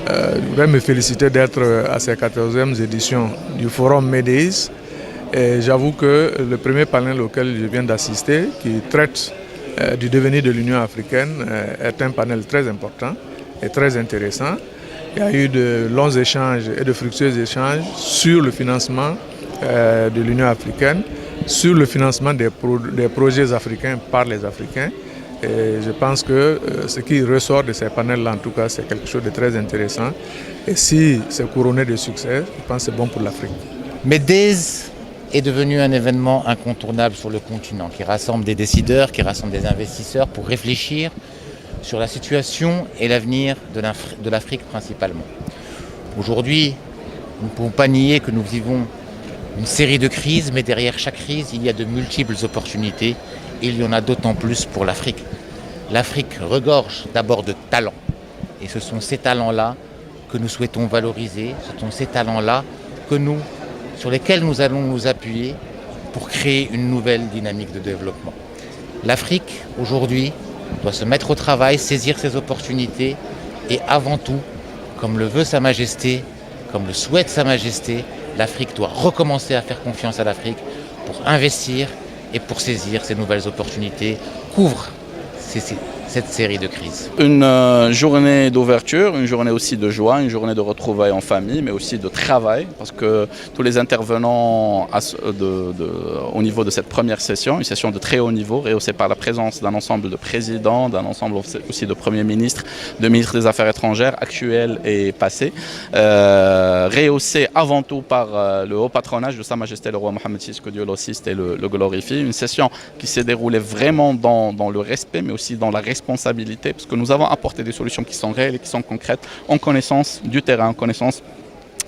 Je voudrais me féliciter d'être à ces 14e éditions du Forum MEDES. Et j'avoue que le premier panel auquel je viens d'assister, qui traite du devenir de l'Union africaine, est un panel très important et très intéressant. Il y a eu de longs échanges et de fructueux échanges sur le financement de l'Union africaine, sur le financement des projets africains par les Africains. Et je pense que ce qui ressort de ces panels-là, en tout cas, c'est quelque chose de très intéressant. Et si c'est couronné de succès, je pense que c'est bon pour l'Afrique. MEDES est devenu un événement incontournable sur le continent, qui rassemble des décideurs, qui rassemble des investisseurs pour réfléchir sur la situation et l'avenir de l'Afrique principalement. Aujourd'hui, nous ne pouvons pas nier que nous vivons une série de crises, mais derrière chaque crise, il y a de multiples opportunités. Et il y en a d'autant plus pour l'Afrique. L'Afrique regorge d'abord de talents. Et ce sont ces talents-là que nous souhaitons valoriser. Ce sont ces talents-là sur lesquels nous allons nous appuyer pour créer une nouvelle dynamique de développement. L'Afrique, aujourd'hui, doit se mettre au travail, saisir ses opportunités et avant tout, comme le veut Sa Majesté, comme le souhaite Sa Majesté, l'Afrique doit recommencer à faire confiance à l'Afrique pour investir et pour saisir ces nouvelles opportunités, couvre cette série de crises. Une journée d'ouverture, une journée aussi de joie, une journée de retrouvailles en famille, mais aussi de travail, parce que tous les intervenants au niveau de cette première session, une session de très haut niveau, rehaussée par la présence d'un ensemble de présidents, d'un ensemble aussi de premiers ministres, de ministres des Affaires étrangères, actuels et passés, rehaussée avant tout par le haut patronage de Sa Majesté le roi Mohammed VI, que Dieu l'assiste et le glorifie. Une session qui s'est déroulée vraiment dans le respect, mais aussi dans la responsabilité, parce que nous avons apporté des solutions qui sont réelles et qui sont concrètes, en connaissance du terrain, en connaissance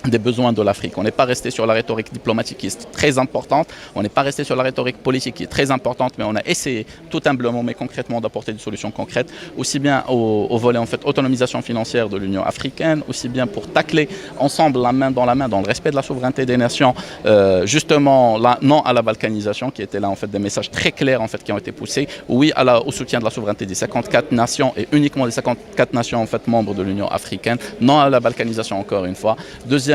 des besoins de l'Afrique. On n'est pas resté sur la rhétorique diplomatique qui est très importante, on n'est pas resté sur la rhétorique politique qui est très importante, mais on a essayé tout humblement mais concrètement d'apporter des solutions concrètes, aussi bien au volet en fait autonomisation financière de l'Union africaine, aussi bien pour tacler ensemble la main, dans le respect de la souveraineté des nations, justement non à la balkanisation, qui était là en fait des messages très clairs en fait qui ont été poussés, oui au soutien de la souveraineté des 54 nations et uniquement des 54 nations en fait membres de l'Union africaine, non à la balkanisation encore une fois. Deuxièmement,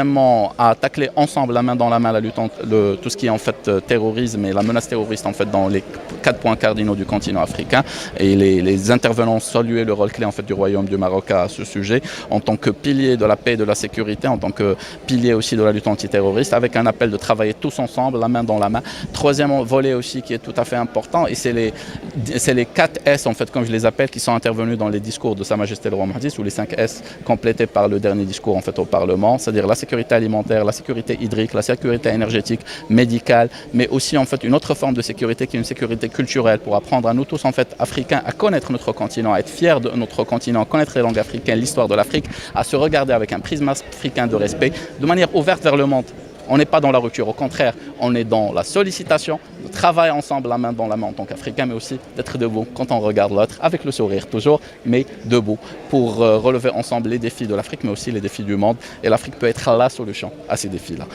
à tacler ensemble la main dans la main la lutte tout ce qui est en fait terrorisme et la menace terroriste en fait dans les 4 points cardinaux du continent africain. Et les intervenants saluaient le rôle clé en fait du Royaume du Maroc à ce sujet, en tant que pilier de la paix et de la sécurité, en tant que pilier aussi de la lutte antiterroriste, avec un appel de travailler tous ensemble, la main dans la main. Troisième volet aussi qui est tout à fait important, et c'est les 4 S en fait, comme je les appelle, qui sont intervenus dans les discours de Sa Majesté le roi Mohammed VI, ou les 5 S complétés par le dernier discours en fait au Parlement, c'est-à-dire la sécurité alimentaire, la sécurité hydrique, la sécurité énergétique, médicale, mais aussi en fait une autre forme de sécurité qui est une sécurité culturelle, pour apprendre à nous tous en fait africains à connaître notre continent, à être fiers de notre continent, à connaître les langues africaines, l'histoire de l'Afrique, à se regarder avec un prisme africain de respect, de manière ouverte vers le monde. On n'est pas dans la rupture, au contraire, on est dans la sollicitation, de travailler ensemble la main dans la main en tant qu'Africains, mais aussi d'être debout quand on regarde l'autre, avec le sourire toujours, mais debout, pour relever ensemble les défis de l'Afrique, mais aussi les défis du monde. Et l'Afrique peut être la solution à ces défis-là.